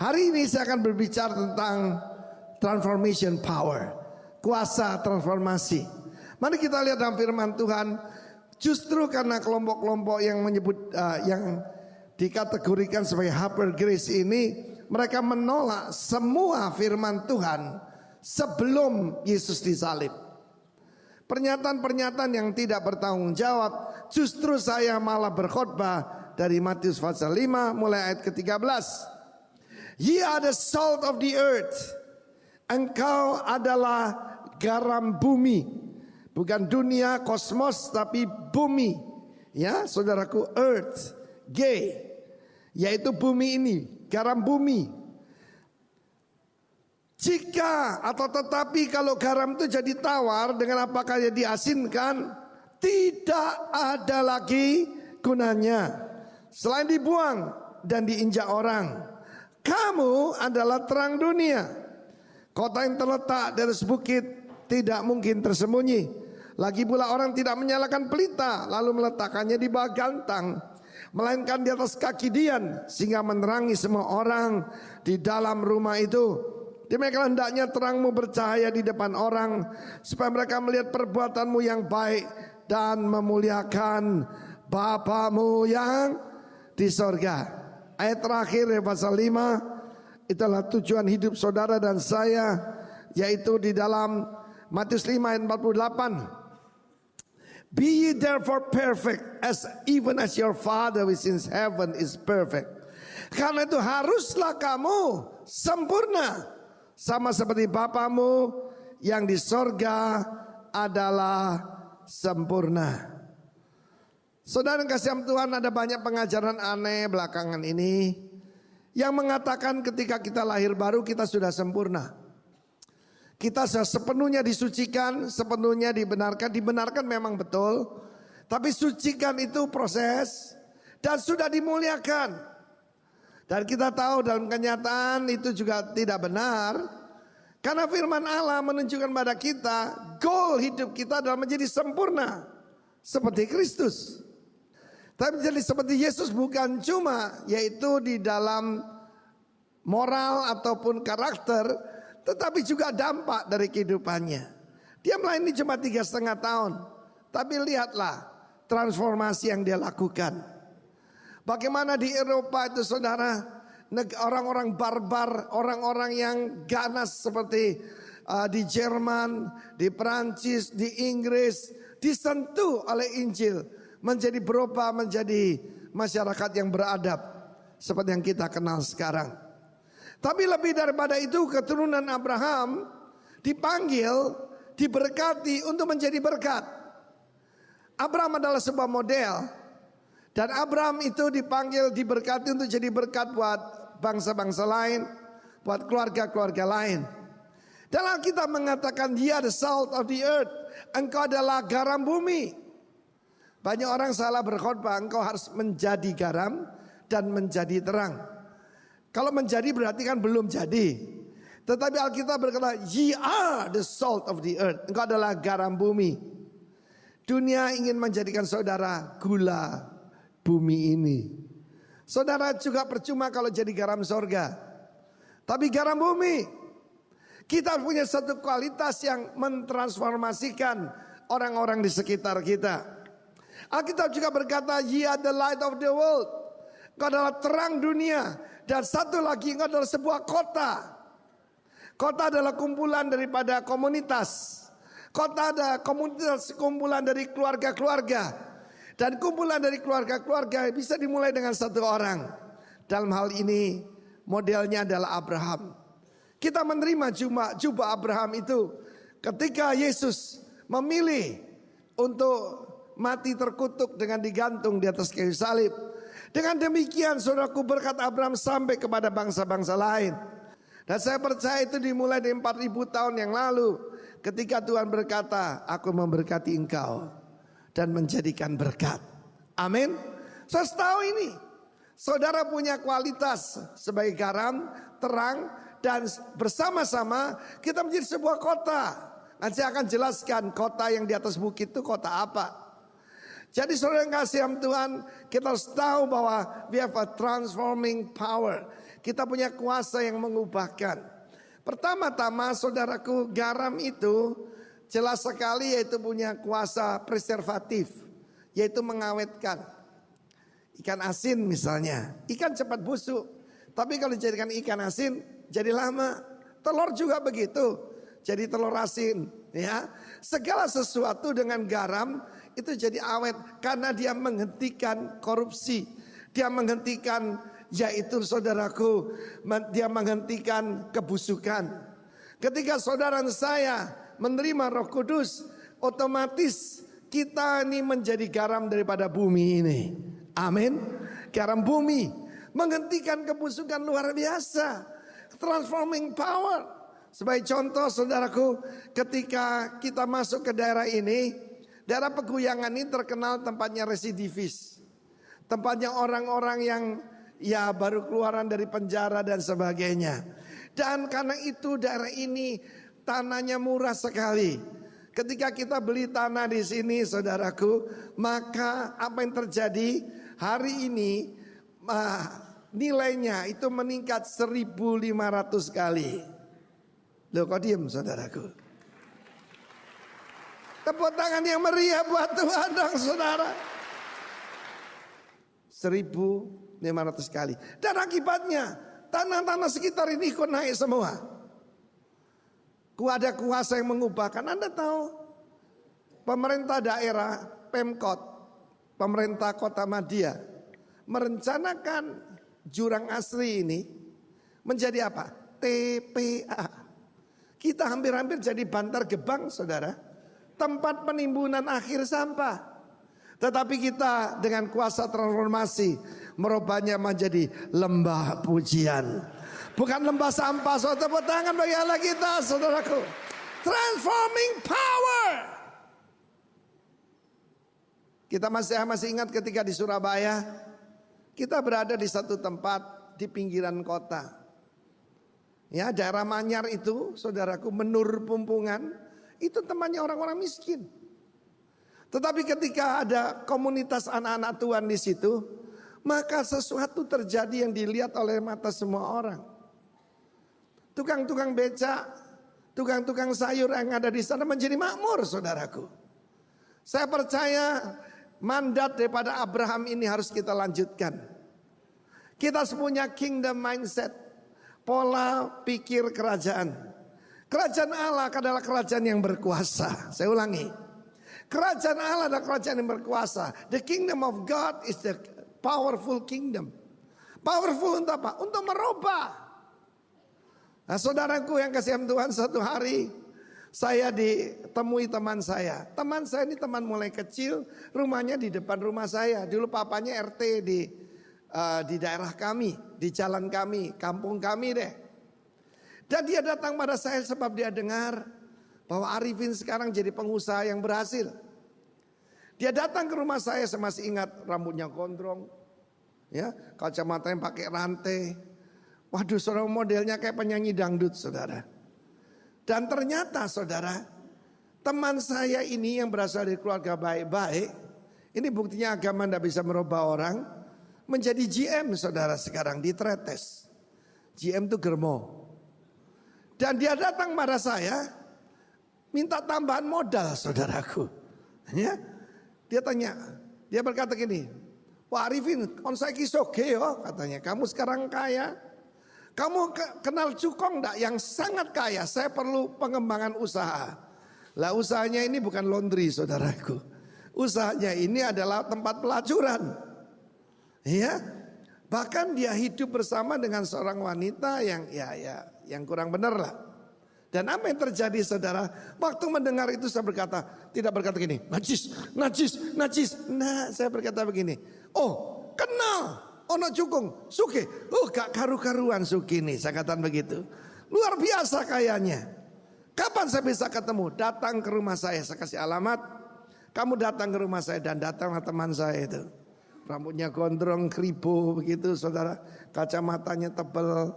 Hari ini saya akan berbicara tentang transformation power, kuasa transformasi. Mari kita lihat dalam firman Tuhan. Justru karena kelompok-kelompok yang menyebut yang dikategorikan sebagai hyper grace ini, mereka menolak semua firman Tuhan sebelum Yesus disalib. Pernyataan-pernyataan yang tidak bertanggung jawab. Justru saya malah berkhotbah dari Matius pasal 5 mulai ayat ke-13. Ye are the salt of the earth. Engkau adalah garam bumi. Bukan dunia, kosmos, tapi bumi. Ya, saudaraku, earth, G, yaitu bumi ini, garam bumi. Jika atau tetapi kalau garam itu jadi tawar, dengan apakah dia diasinkan, tidak ada lagi gunanya selain dibuang dan diinjak orang. Kamu adalah terang dunia. Kota yang terletak di atas bukit tidak mungkin tersembunyi. Lagi pula orang tidak menyalakan pelita lalu meletakkannya di bawah gantang, melainkan di atas kaki dian, sehingga menerangi semua orang di dalam rumah itu. Demikian hendaknya terangmu bercahaya di depan orang, supaya mereka melihat perbuatanmu yang baik dan memuliakan Bapamu yang di sorga. Ayat terakhir dari pasal 5, itulah tujuan hidup saudara dan saya, yaitu di dalam Matius 5 ayat 48. Be ye therefore perfect, as even as your Father which is in heaven is perfect. Karena itu haruslah kamu sempurna, sama seperti Bapamu yang di sorga adalah sempurna. Saudara kasih Tuhan, ada banyak pengajaran aneh belakangan ini yang mengatakan ketika kita lahir baru kita sudah sempurna. Kita sudah sepenuhnya disucikan, sepenuhnya dibenarkan. Dibenarkan memang betul, tapi sucikan itu proses dan sudah dimuliakan. Dan kita tahu dalam kenyataan itu juga tidak benar. Karena firman Allah menunjukkan pada kita, goal hidup kita adalah menjadi sempurna seperti Kristus. Tapi menjadi seperti Yesus bukan cuma yaitu di dalam moral ataupun karakter, tetapi juga dampak dari kehidupannya. Dia melayani cuma 3,5 tahun, tapi lihatlah transformasi yang dia lakukan. Bagaimana di Eropa itu saudara, orang-orang barbar, orang-orang yang ganas seperti di Jerman, di Perancis, di Inggris, disentuh oleh Injil, menjadi berubah menjadi masyarakat yang beradab seperti yang kita kenal sekarang. Tapi lebih daripada itu, keturunan Abraham dipanggil, diberkati untuk menjadi berkat. Abraham adalah sebuah model, dan Abraham itu dipanggil, diberkati untuk jadi berkat buat bangsa-bangsa lain, buat keluarga-keluarga lain. Dan Alkitab mengatakan dia the salt of the earth, engkau adalah garam bumi. Banyak orang salah berkhotbah, engkau harus menjadi garam dan menjadi terang. Kalau menjadi berarti kan belum jadi. Tetapi Alkitab berkata, ye are the salt of the earth. Engkau adalah garam bumi. Dunia ingin menjadikan saudara gula bumi ini. Saudara juga percuma kalau jadi garam sorga. Tapi garam bumi. Kita punya satu kualitas yang mentransformasikan orang-orang di sekitar kita. Alkitab juga berkata, ye are the light of the world. Engkau adalah terang dunia. Dan satu lagi, engkau adalah sebuah kota. Kota adalah kumpulan daripada komunitas. Kota adalah komunitas, kumpulan dari keluarga-keluarga. Dan kumpulan dari keluarga-keluarga bisa dimulai dengan satu orang. Dalam hal ini modelnya adalah Abraham. Kita menerima jubah Abraham itu ketika Yesus memilih untuk mati terkutuk dengan digantung di atas kayu salib. Dengan demikian saudaraku, berkat Abraham sampai kepada bangsa-bangsa lain. Dan saya percaya itu dimulai dari 4.000 tahun yang lalu, ketika Tuhan berkata, aku memberkati engkau dan menjadikan berkat. Amin. Saya tahu ini, saudara punya kualitas sebagai garam, terang, dan bersama-sama kita menjadi sebuah kota. Nanti saya akan jelaskan kota yang di atas bukit itu kota apa. Jadi saudara yang kasih Tuhan, kita harus tahu bahwa we have a transforming power. Kita punya kuasa yang mengubahkan. Pertama-tama saudaraku, garam itu jelas sekali yaitu punya kuasa preservatif, yaitu mengawetkan. Ikan asin misalnya, ikan cepat busuk. Tapi kalau dijadikan ikan asin jadi lama. Telur juga begitu, jadi telur asin. Ya, segala sesuatu dengan garam itu jadi awet karena dia menghentikan korupsi. Dia menghentikan, yaitu saudaraku, dia menghentikan kebusukan. Ketika saudara saya menerima Roh Kudus, otomatis kita ini menjadi garam daripada bumi ini. Amin. Garam bumi menghentikan kebusukan luar biasa. Transforming power. Sebagai contoh saudaraku, ketika kita masuk ke daerah ini, daerah Peguyangan ini terkenal tempatnya residivis. Tempatnya orang-orang yang ya baru keluaran dari penjara dan sebagainya. Dan karena itu daerah ini tanahnya murah sekali. Ketika kita beli tanah di sini saudaraku, maka apa yang terjadi hari ini nilainya itu meningkat 1.500 kali. Loh kok diem saudaraku? Tepuk tangan yang meriah buat Tuhan dong saudara. 1.500 kali. Dan akibatnya tanah-tanah sekitar ini ikut naik semua. Ada kuasa yang mengubahkan. Anda tahu pemerintah daerah Pemkot, pemerintah kota Madia merencanakan jurang asri ini menjadi apa? TPA. Kita hampir-hampir jadi Bantar Gebang saudara. Tempat penimbunan akhir sampah. Tetapi kita dengan kuasa transformasi merubahnya menjadi lembah pujian. Bukan lembah sampah. Saudara, tepuk tangan bagi Allah kita saudaraku. Transforming power. Kita masih ingat ketika di Surabaya. Kita berada di satu tempat di pinggiran kota. Ya, daerah Manyar itu saudaraku, Menur Pumpungan. Itu temannya orang-orang miskin. Tetapi ketika ada komunitas anak-anak Tuhan di situ, maka sesuatu terjadi yang dilihat oleh mata semua orang. Tukang-tukang becak, tukang-tukang sayur yang ada di sana menjadi makmur saudaraku. Saya percaya mandat daripada Abraham ini harus kita lanjutkan. Kita punya kingdom mindset, pola pikir kerajaan. Kerajaan Allah adalah kerajaan yang berkuasa. Saya ulangi. Kerajaan Allah adalah kerajaan yang berkuasa. The kingdom of God is the powerful kingdom. Powerful untuk apa? Untuk merubah. Nah saudaraku yang kasihan Tuhan, satu hari saya ditemui teman saya. Teman saya ini teman mulai kecil, rumahnya di depan rumah saya. Dulu papanya RT di daerah kami, di jalan kami, kampung kami deh. Dan dia datang pada saya sebab dia dengar bahwa Arifin sekarang jadi pengusaha yang berhasil. Dia datang ke rumah saya masih ingat rambutnya gondrong, ya, kacamatanya pakai rantai. Waduh, saudara, modelnya kayak penyanyi dangdut, saudara. Dan ternyata, saudara, teman saya ini yang berasal dari keluarga baik-baik, ini buktinya agama tidak bisa merubah orang, menjadi GM, saudara, sekarang di Tretes. GM itu Germo. Dan dia datang pada saya, minta tambahan modal, saudaraku. Ya, dia tanya, dia berkata gini, Wah Arifin, kon saiki soge yo, katanya, kamu sekarang kaya. Kamu kenal Cukong enggak yang sangat kaya? Saya perlu pengembangan usaha. Lah usahanya ini bukan laundry saudaraku. Usahanya ini adalah tempat pelacuran. Ya. Bahkan dia hidup bersama dengan seorang wanita yang kurang benar lah. Dan apa yang terjadi saudara? Waktu mendengar itu saya berkata, tidak berkata gini, najis, najis, najis. Nah, saya berkata begini, oh kenal. Ono Cukong, Suki, gak karu-karuan Suki nih, saya katakan begitu. Luar biasa kayanya. Kapan saya bisa ketemu? Datang ke rumah saya kasih alamat. Kamu datang ke rumah saya dan datanglah teman saya itu. Rambutnya gondrong, kribo begitu saudara. Kacamatanya tebal.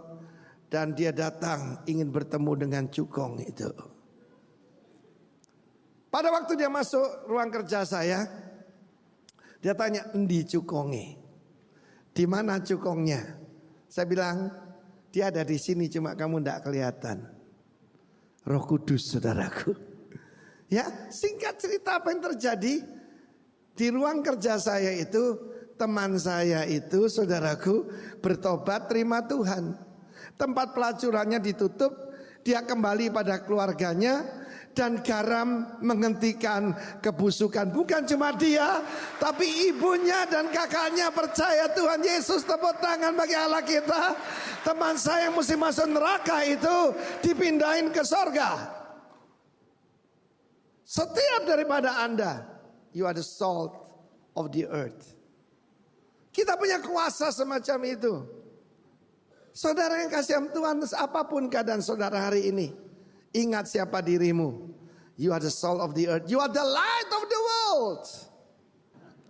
Dan dia datang ingin bertemu dengan Cukong itu. Pada waktu dia masuk ruang kerja saya, dia tanya, endi Cukonge? Di mana Cukongnya? Saya bilang, Dia ada di sini cuma kamu tidak kelihatan. Roh Kudus, saudaraku. Ya, singkat cerita apa yang terjadi di ruang kerja saya itu, teman saya itu, saudaraku, bertobat terima Tuhan. Tempat pelacurannya ditutup, dia kembali pada keluarganya. Dan garam menghentikan kebusukan. Bukan cuma dia, tapi ibunya dan kakaknya percaya Tuhan Yesus. Tepuk tangan bagi Allah kita. Teman saya yang mesti masuk neraka itu dipindahin ke sorga. Setiap daripada Anda, you are the salt of the earth. Kita punya kuasa semacam itu. Saudara yang kasih Tuhan, apapun keadaan saudara hari ini, ingat siapa dirimu. You are the salt of the earth. You are the light of the world.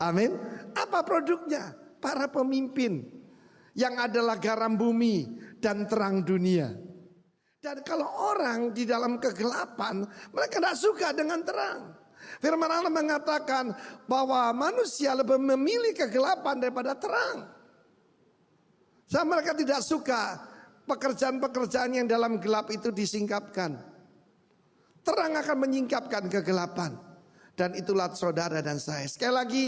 Amin. Apa produknya? Para pemimpin yang adalah garam bumi dan terang dunia. Dan kalau orang di dalam kegelapan, mereka tidak suka dengan terang. Firman Allah mengatakan bahwa manusia lebih memilih kegelapan daripada terang. Mereka tidak suka pekerjaan-pekerjaan yang dalam gelap itu disingkapkan. Terang akan menyingkapkan kegelapan. Dan itulah saudara dan saya. Sekali lagi,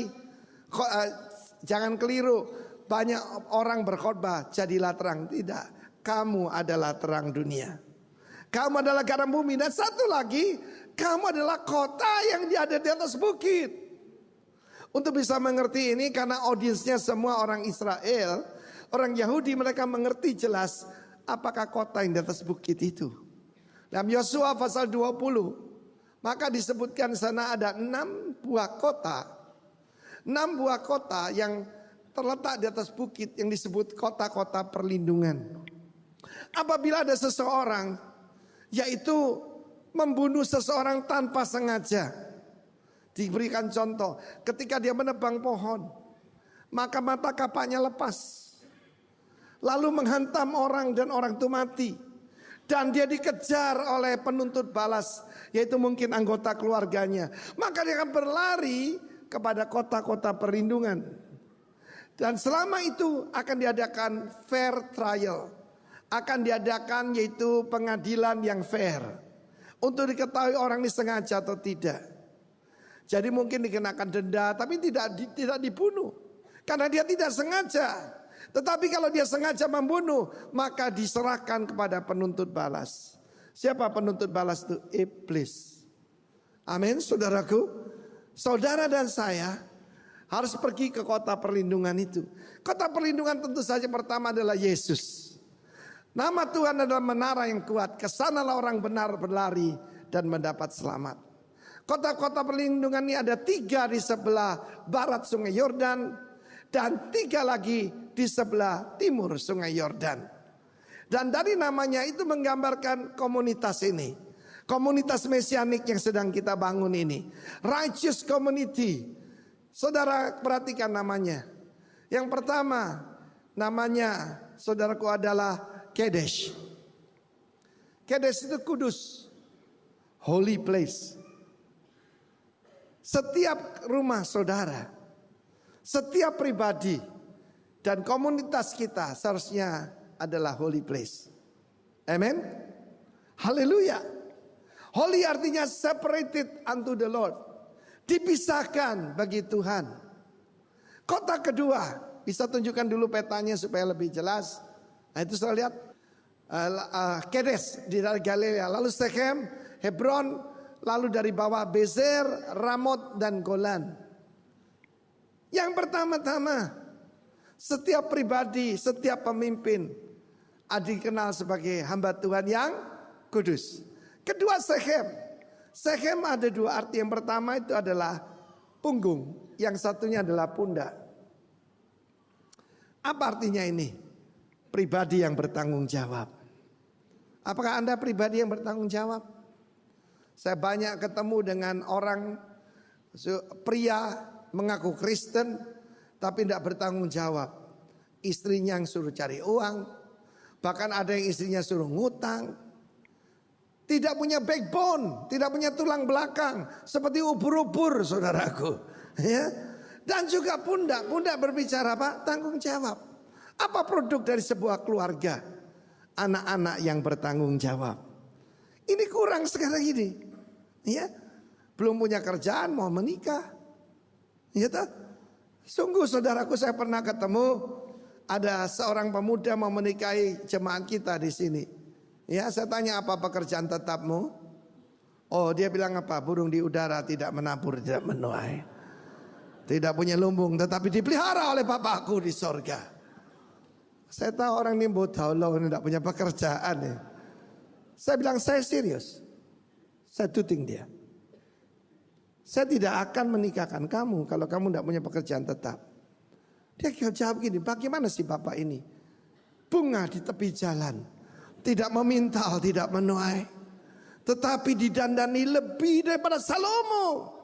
jangan keliru. Banyak orang berkhotbah, jadilah terang. Tidak, kamu adalah terang dunia. Kamu adalah garam bumi. Dan satu lagi, kamu adalah kota yang ada di atas bukit. Untuk bisa mengerti ini, karena audiensnya semua orang Israel, orang Yahudi, mereka mengerti jelas apakah kota yang di atas bukit itu. Dalam Yosua pasal 20, maka disebutkan sana ada 6 buah kota. 6 buah kota yang terletak di atas bukit yang disebut kota-kota perlindungan. Apabila ada seseorang, yaitu membunuh seseorang tanpa sengaja. Diberikan contoh, ketika dia menebang pohon, maka mata kapaknya lepas. Lalu menghantam orang dan orang itu mati. Dan dia dikejar oleh penuntut balas, yaitu mungkin anggota keluarganya. Maka dia akan berlari kepada kota-kota perlindungan. Dan selama itu akan diadakan fair trial. Akan diadakan yaitu pengadilan yang fair. Untuk diketahui orang ini sengaja atau tidak. Jadi mungkin dikenakan denda tapi tidak dibunuh. Karena dia tidak sengaja. Tetapi kalau dia sengaja membunuh, maka diserahkan kepada penuntut balas. Siapa penuntut balas itu? Iblis. Amin, saudaraku. Saudara dan saya harus pergi ke kota perlindungan itu. Kota perlindungan tentu saja pertama adalah Yesus. Nama Tuhan adalah menara yang kuat. Kesanalah orang benar berlari dan mendapat selamat. Kota-kota perlindungan ini ada 3 di sebelah barat Sungai Yordan. Dan 3 lagi di sebelah timur Sungai Yordan. Dan dari namanya itu menggambarkan komunitas ini. Komunitas mesianik yang sedang kita bangun ini. Righteous Community. Saudara perhatikan namanya. Yang pertama namanya saudaraku adalah Kadesh. Kadesh itu kudus. Holy place. Setiap rumah saudara, setiap pribadi dan komunitas kita seharusnya adalah holy place. Amen. Haleluya. Holy artinya separated unto the Lord. Dipisahkan bagi Tuhan. Kota kedua, bisa tunjukkan dulu petanya supaya lebih jelas. Nah itu saya lihat Kedes di Galilea, lalu Shechem, Hebron, lalu dari bawah Bezer, Ramot dan Golan. Yang pertama-tama, setiap pribadi, setiap pemimpin dikenal sebagai hamba Tuhan yang kudus. Kedua Shechem. Shechem ada 2 arti. Yang pertama itu adalah punggung, yang satunya adalah pundak. Apa artinya ini? Pribadi yang bertanggung jawab. Apakah Anda pribadi yang bertanggung jawab? Saya banyak ketemu dengan orang pria mengaku Kristen tapi tidak bertanggung jawab. Istrinya yang suruh cari uang, bahkan ada yang istrinya suruh ngutang. Tidak punya backbone, tidak punya tulang belakang, seperti ubur-ubur saudaraku. Ya. Dan juga pundak berbicara apa? Tanggung jawab. Apa produk dari sebuah keluarga? anak-anak yang bertanggung jawab. Ini kurang sekarang ini. Ya. Belum punya kerjaan mau menikah. Ya toh? Sungguh saudaraku, saya pernah ketemu ada seorang pemuda mau menikahi jemaat kita di sini. Ya, saya tanya apa pekerjaan tetapmu? Oh, dia bilang apa? Burung di udara, tidak menabur, tidak menuai. Tidak punya lumbung tetapi dipelihara oleh Bapakku di sorga. Saya tahu orang ini bodoh loh, tidak punya pekerjaan ya. Saya bilang saya serius. Saya tuting dia. Saya tidak akan menikahkan kamu kalau kamu tidak punya pekerjaan tetap. Dia jawab gini, bagaimana sih Bapak ini? Bunga di tepi jalan, tidak memintal, tidak menuai, tetapi didandani lebih daripada Salomo.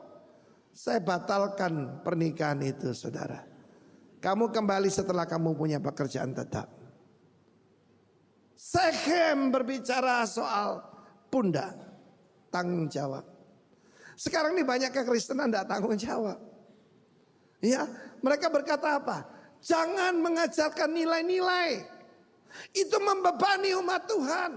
Saya batalkan pernikahan itu, saudara. Kamu kembali setelah kamu punya pekerjaan tetap. Sekhem berbicara soal pundak, tanggung jawab. Sekarang ini banyak kekristenan tidak tanggung jawab. Ya, mereka berkata apa? Jangan mengajarkan nilai-nilai. Itu membebani umat Tuhan.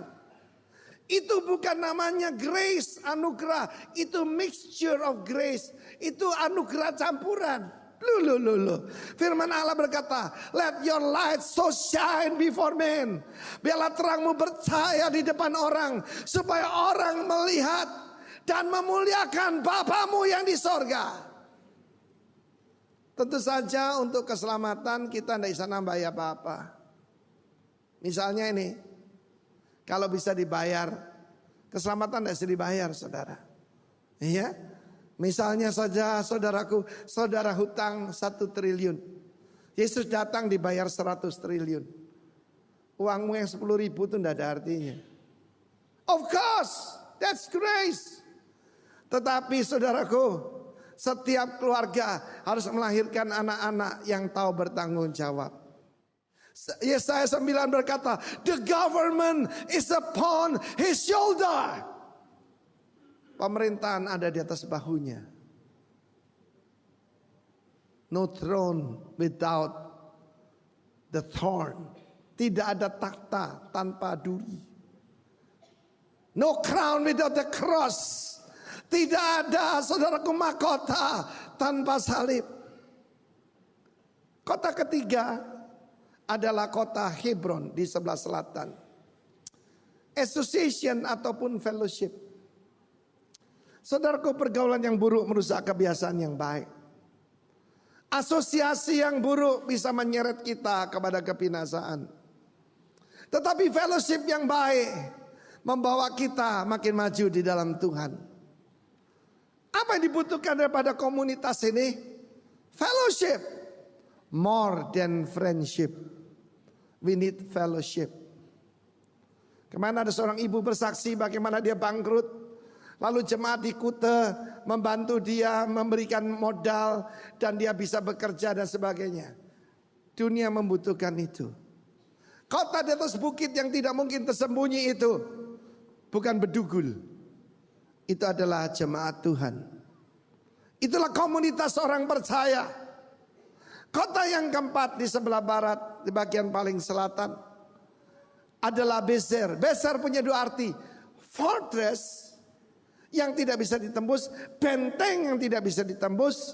Itu bukan namanya grace, anugerah. Itu mixture of grace. Itu anugerah campuran. Loh. Firman Allah berkata, let your light so shine before men. Biarlah terangmu bercahaya di depan orang, supaya orang melihat dan memuliakan Bapamu yang di sorga. Tentu saja untuk keselamatan kita tidak bisa nambah apa-apa. Misalnya ini, kalau bisa dibayar, keselamatan tidak bisa dibayar, saudara. Iya. Misalnya saja saudaraku, saudara hutang 1 triliun. Yesus datang dibayar 100 triliun. Uangmu yang 10.000 itu tidak ada artinya. Of course, that's grace. Tetapi saudaraku, setiap keluarga harus melahirkan anak-anak yang tahu bertanggung jawab. Yesaya 9 berkata, the government is upon his shoulder. Pemerintahan ada di atas bahunya. No throne without the thorn. Tidak ada takhta tanpa duri. No crown without the cross. Tidak ada, saudaraku, mahkota tanpa salib. Kota ketiga adalah kota Hebron di sebelah selatan. Association ataupun fellowship. Saudaraku, pergaulan yang buruk merusak kebiasaan yang baik. Asosiasi yang buruk bisa menyeret kita kepada kebinasaan. Tetapi fellowship yang baik membawa kita makin maju di dalam Tuhan. Apa yang dibutuhkan daripada komunitas ini? Fellowship. More than friendship. We need fellowship. Kemana ada seorang ibu bersaksi bagaimana dia bangkrut. Lalu jemaat di Kute membantu dia, memberikan modal, dan dia bisa bekerja dan sebagainya. Dunia membutuhkan itu. Kota di atas bukit yang tidak mungkin tersembunyi itu bukan bedugul. Itu adalah jemaat Tuhan. Itulah komunitas orang percaya. Kota yang keempat di sebelah barat, di bagian paling selatan, adalah Bezer. Bezer punya dua arti. Fortress yang tidak bisa ditembus, benteng yang tidak bisa ditembus,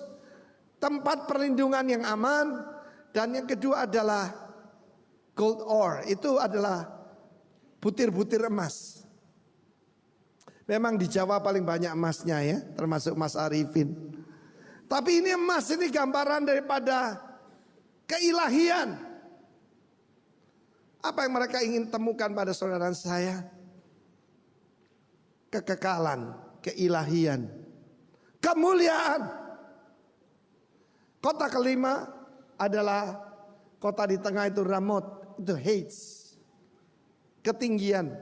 tempat perlindungan yang aman, dan yang kedua adalah gold ore. Itu adalah butir-butir emas. Memang di Jawa paling banyak emasnya ya, termasuk Mas Arifin. Tapi ini emas, ini gambaran daripada keilahian. Apa yang mereka ingin temukan pada saudara saya? Kekekalan, keilahian, kemuliaan. Kota kelima adalah kota di tengah itu Ramot, itu Heights, ketinggian.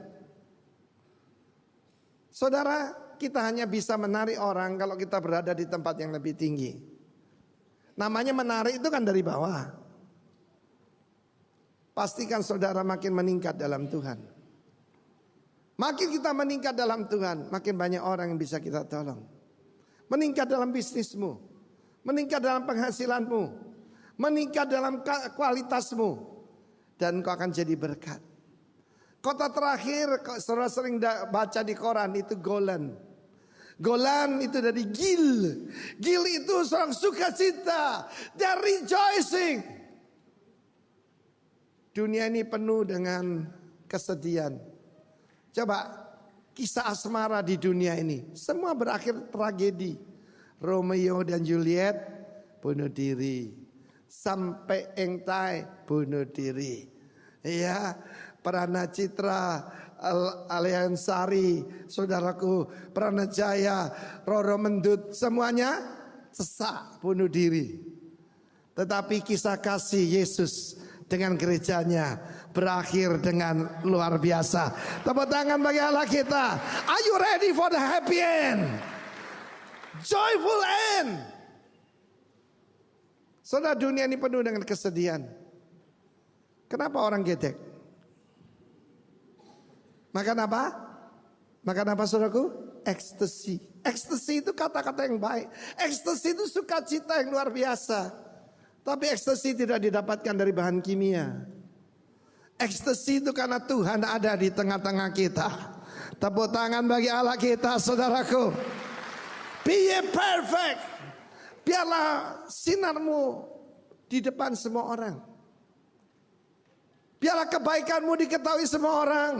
Saudara, kita hanya bisa menarik orang kalau kita berada di tempat yang lebih tinggi. Namanya menarik itu kan dari bawah. Pastikan saudara makin meningkat dalam Tuhan. Makin kita meningkat dalam Tuhan, makin banyak orang yang bisa kita tolong. Meningkat dalam bisnismu, meningkat dalam penghasilanmu, meningkat dalam kualitasmu, dan kau akan jadi berkat. Kota terakhir saudara sering baca di koran itu Golan. Golan itu dari Gil. Gil itu seorang sukacita. They're rejoicing. Dunia ini penuh dengan kesedihan. Coba kisah asmara di dunia ini. Semua berakhir tragedi. Romeo dan Juliet bunuh diri. Sampai Engtai bunuh diri. Ya, Prana Citra, Aliansari, saudaraku, Pranajaya, Roro Mendut, semuanya sesak bunuh diri. Tetapi kisah kasih Yesus dengan gerejanya berakhir dengan luar biasa. Tepuk tangan bagi Allah kita. Are you ready for the happy end? Joyful end. Saudara, dunia ini penuh dengan kesedihan. Kenapa orang gedek? Makan apa? Makan apa saudaraku? Ekstasi. Ekstasi itu kata-kata yang baik. Ekstasi itu sukacita yang luar biasa. Tapi ekstasi tidak didapatkan dari bahan kimia. Ekstasi itu karena Tuhan ada di tengah-tengah kita. Tepuk tangan bagi Allah kita, saudaraku. Be ye perfect. Biarlah sinarmu di depan semua orang. Biarlah kebaikanmu diketahui semua orang.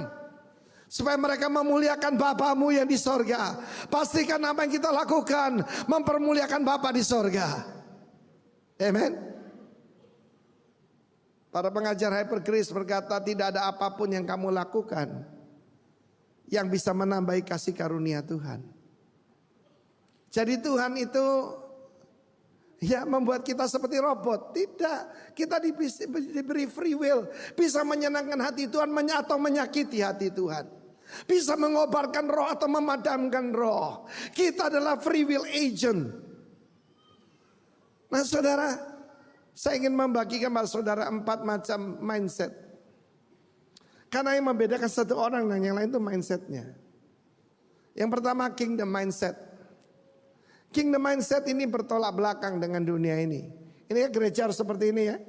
Supaya mereka memuliakan Bapamu yang di sorga. Pastikan apa yang kita lakukan mempermuliakan Bapa di sorga. Amen. Para pengajar Hyper Grace berkata tidak ada apapun yang kamu lakukan yang bisa menambahi kasih karunia Tuhan. Jadi Tuhan itu ya membuat kita seperti robot. Tidak, kita diberi free will. Bisa menyenangkan hati Tuhan atau menyakiti hati Tuhan. Bisa mengobarkan roh atau memadamkan roh. Kita adalah free will agent. Nah saudara, saya ingin membagikan pada saudara 4 macam mindset. Karena yang membedakan satu orang dan yang lain itu mindsetnya. Yang pertama kingdom mindset. Kingdom mindset ini bertolak belakang dengan dunia ini. Ini ya gereja harus seperti ini ya.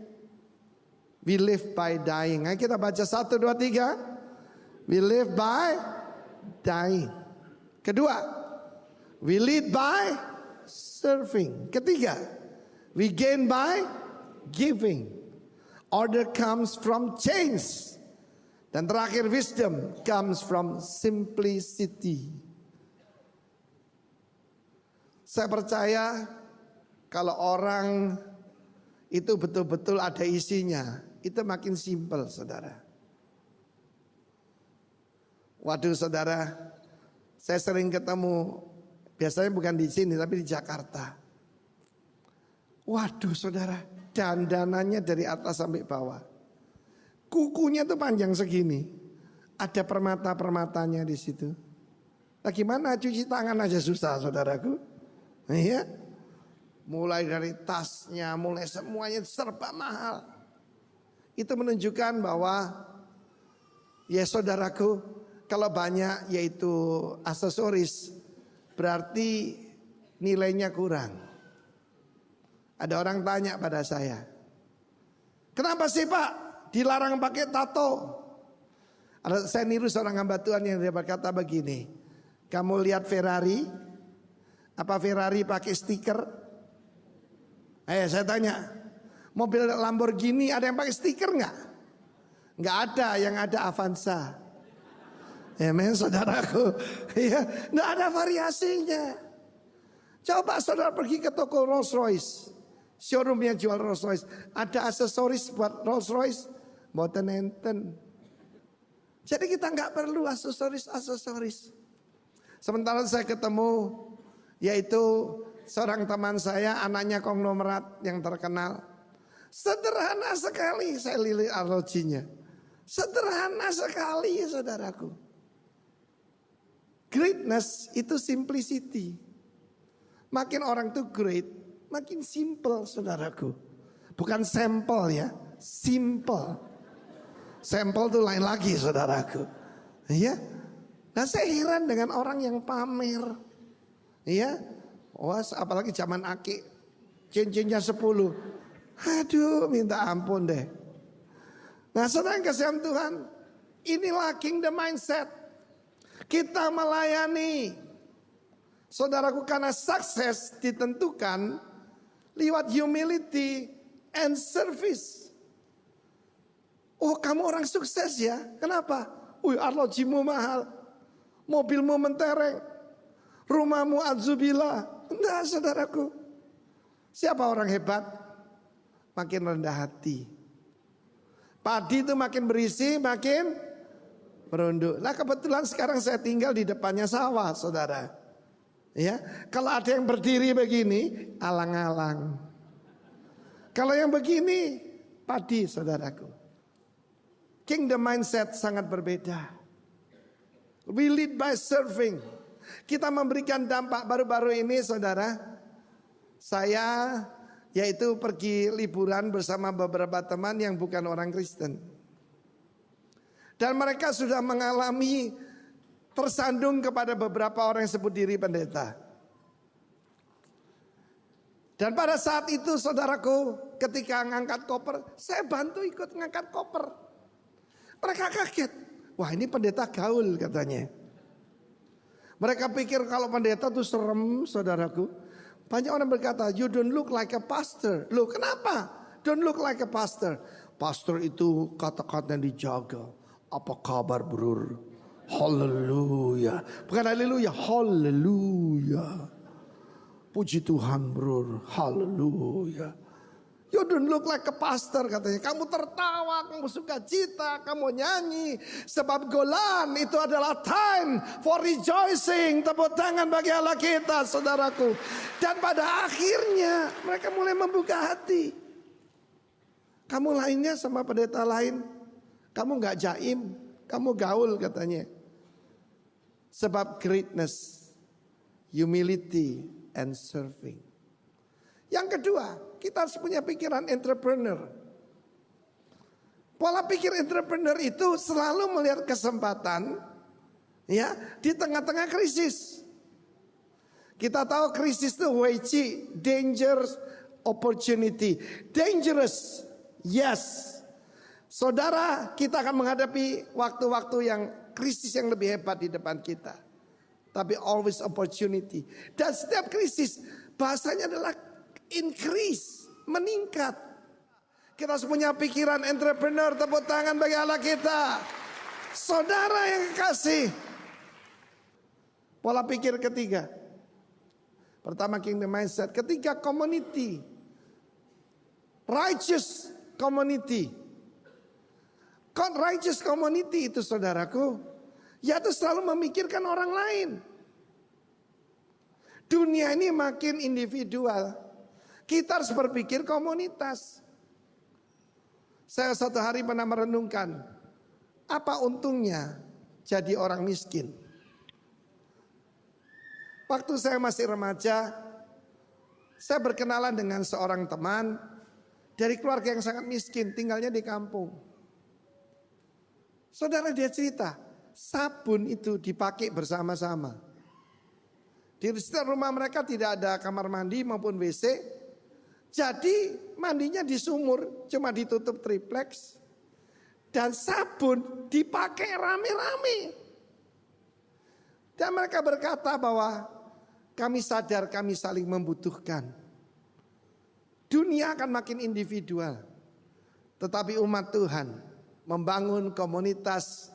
We live by dying. Nah, kita baca 1, 2, 3. We live by dying. Kedua, we lead by serving. Ketiga, we gain by giving. Order comes from change. Dan terakhir, wisdom comes from simplicity. Saya percaya kalau orang itu betul-betul ada isinya, itu makin simpel, saudara. Waduh saudara, saya sering ketemu, biasanya bukan di sini tapi di Jakarta. Waduh saudara, dandanannya dari atas sampai bawah. Kukunya tuh panjang segini. Ada permata-permatanya di situ. Nah gimana cuci tangan aja susah saudaraku. Iya. Mulai dari tasnya, mulai semuanya serba mahal. Itu menunjukkan bahwa ya saudaraku, kalau banyak yaitu aksesoris berarti nilainya kurang. Ada orang tanya pada saya, kenapa sih Pak dilarang pakai tato? Saya niru seorang hamba Tuhan yang dia berkata begini, kamu lihat Ferrari, apa Ferrari pakai stiker? Saya tanya, mobil Lamborghini ada yang pakai stiker nggak? Nggak ada, yang ada Avanza. Amen saudaraku. Ya, nggak ada variasinya. Coba saudara pergi ke toko Rolls Royce, showroom yang jual Rolls Royce, ada aksesoris buat Rolls Royce, mboten enten. Jadi kita nggak perlu aksesoris. Sementara saya ketemu yaitu seorang teman saya, anaknya konglomerat yang terkenal. Sederhana sekali, saya lihat arlojinya. Sederhana sekali saudaraku. Greatness itu simplicity. Makin orang itu great, makin simple saudaraku. Bukan sampel ya, simple. Sampel itu lain lagi saudaraku. Iya. Nah saya heran dengan orang yang pamer. Iya. Was apalagi zaman aki, cincinnya 10. Aduh minta ampun deh. Nah saudara yang kasihan Tuhan, Inilah kingdom mindset. Kita melayani. Saudaraku, karena sukses ditentukan lewat humility and service. Oh, kamu orang sukses ya? Kenapa? Arlojimu mahal, mobilmu mentereng, rumahmu adzubillah. Enggak, saudaraku. Siapa orang hebat? Makin rendah hati. Padi itu makin berisi, makin merunduk. Nah, kebetulan sekarang saya tinggal di depannya sawah, saudara. Ya, kalau ada yang berdiri begini, alang-alang. Kalau yang begini, padi, saudaraku. Kingdom mindset sangat berbeda. We lead by serving. Kita memberikan dampak. Baru-baru ini, saudara, saya yaitu pergi liburan bersama beberapa teman yang bukan orang Kristen. Dan mereka sudah mengalami tersandung kepada beberapa orang yang sebut diri pendeta. Dan pada saat itu, saudaraku, ketika ngangkat koper, saya bantu ikut ngangkat koper. Mereka kaget. Wah, ini pendeta gaul katanya. Mereka pikir kalau pendeta itu serem, saudaraku. Banyak orang berkata, you don't look like a pastor. Loh, kenapa? Don't look like a pastor. Pastor itu kata-katanya dijaga. Apa kabar, bro? Haleluya. Bukan haleluya, haleluya. Puji Tuhan, bro. Haleluya. You don't look like a pastor, katanya. Kamu tertawa, kamu suka cita, kamu nyanyi. Sebab Golan itu adalah time for rejoicing. Tepuk tangan bagi Allah kita, saudaraku. Dan pada akhirnya mereka mulai membuka hati. Kamu lainnya sama pendeta lain. Kamu gak jaim, kamu gaul katanya. Sebab greatness, humility, and serving. Yang kedua, kita harus punya pikiran entrepreneur. Pola pikir entrepreneur itu selalu melihat kesempatan ya di tengah-tengah krisis. Kita tahu krisis itu WC, dangerous opportunity. Dangerous, yes. Saudara, kita akan menghadapi waktu-waktu yang krisis yang lebih hebat di depan kita. Tapi always opportunity. Dan setiap krisis bahasanya adalah increase, meningkat. Kita harus punya pikiran entrepreneur. Tepuk tangan bagi Allah kita. Saudara yang kasih. Pola pikir ketiga. Pertama kingdom mindset. Ketiga community. Righteous community. Righteous community itu, saudaraku, yaitu selalu memikirkan orang lain. Dunia ini makin individual. Kita harus berpikir komunitas. Saya satu hari pernah merenungkan, apa untungnya jadi orang miskin? Waktu saya masih remaja, saya berkenalan dengan seorang teman dari keluarga yang sangat miskin, tinggalnya di kampung. Saudara, dia cerita, sabun itu dipakai bersama-sama. Di sekitar rumah mereka tidak ada kamar mandi maupun WC. Jadi mandinya di sumur, cuma ditutup triplex. Dan sabun dipakai rame-rame. Dan mereka berkata bahwa kami sadar kami saling membutuhkan. Dunia akan makin individual. Tetapi umat Tuhan membangun komunitas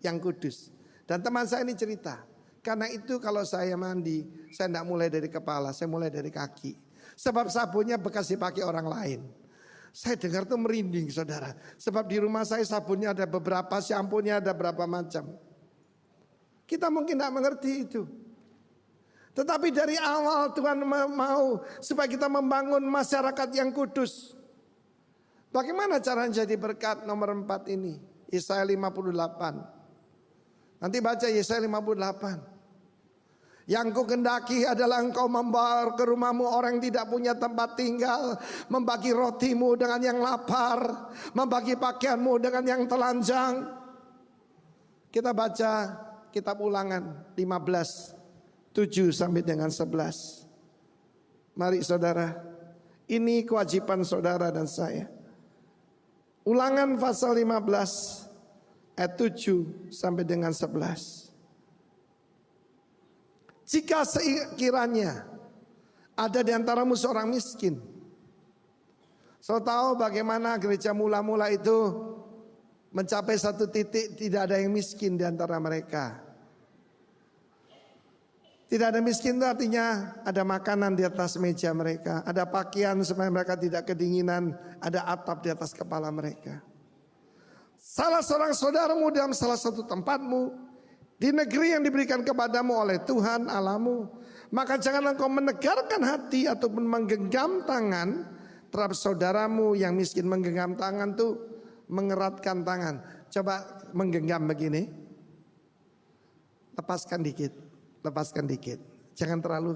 yang kudus. Dan teman saya ini cerita, karena itu kalau saya mandi, saya tidak mulai dari kepala, saya mulai dari kaki. Sebab sabunnya bekas dipakai orang lain. Saya dengar tuh merinding, saudara. Sebab di rumah saya sabunnya ada beberapa, shampoo-nya ada berapa macam. Kita mungkin tidak mengerti itu. Tetapi dari awal Tuhan mau supaya kita membangun masyarakat yang kudus. Bagaimana cara jadi berkat nomor 4 ini? Yesaya 58. Nanti baca Yesaya 58. Yang ku kendaki adalah engkau membawa ke rumahmu orang yang tidak punya tempat tinggal. Membagi rotimu dengan yang lapar. Membagi pakaianmu dengan yang telanjang. Kita baca kitab Ulangan 15, 7 sampai dengan 11. Mari saudara, ini kewajiban saudara dan saya. Ulangan pasal 15 ayat 7 sampai dengan 11. Jika sekiranya ada di antaramu seorang miskin. Saya tahu bagaimana gereja mula-mula itu mencapai satu titik tidak ada yang miskin di antara mereka. Tidak ada miskin itu artinya ada makanan di atas meja mereka, ada pakaian supaya mereka tidak kedinginan, ada atap di atas kepala mereka. Salah seorang saudaramu dalam salah satu tempatmu di negeri yang diberikan kepadamu oleh Tuhan Allahmu, maka janganlah engkau menegarkan hati ataupun menggenggam tangan terhadap saudaramu yang miskin. Menggenggam tangan tuh mengeratkan tangan. Coba menggenggam begini. Lepaskan dikit. Jangan terlalu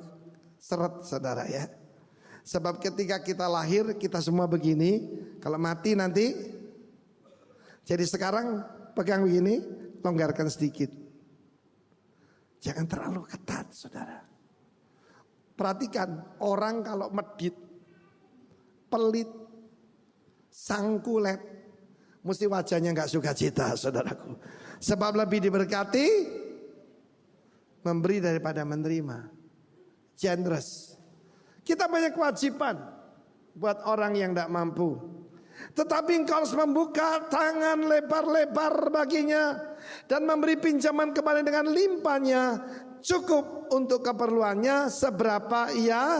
seret saudara ya. Sebab ketika kita lahir kita semua begini, kalau mati nanti. Jadi sekarang pegang begini, longgarkan sedikit. Jangan terlalu ketat saudara. Perhatikan orang kalau medit, pelit, sangkulet, mesti wajahnya gak suka cita saudaraku. Sebab lebih diberkati memberi daripada menerima. Generous. Kita banyak kewajiban buat orang yang gak mampu. Tetapi engkau harus membuka tangan lebar-lebar baginya dan memberi pinjaman kepada dengan limpahnya, cukup untuk keperluannya seberapa ia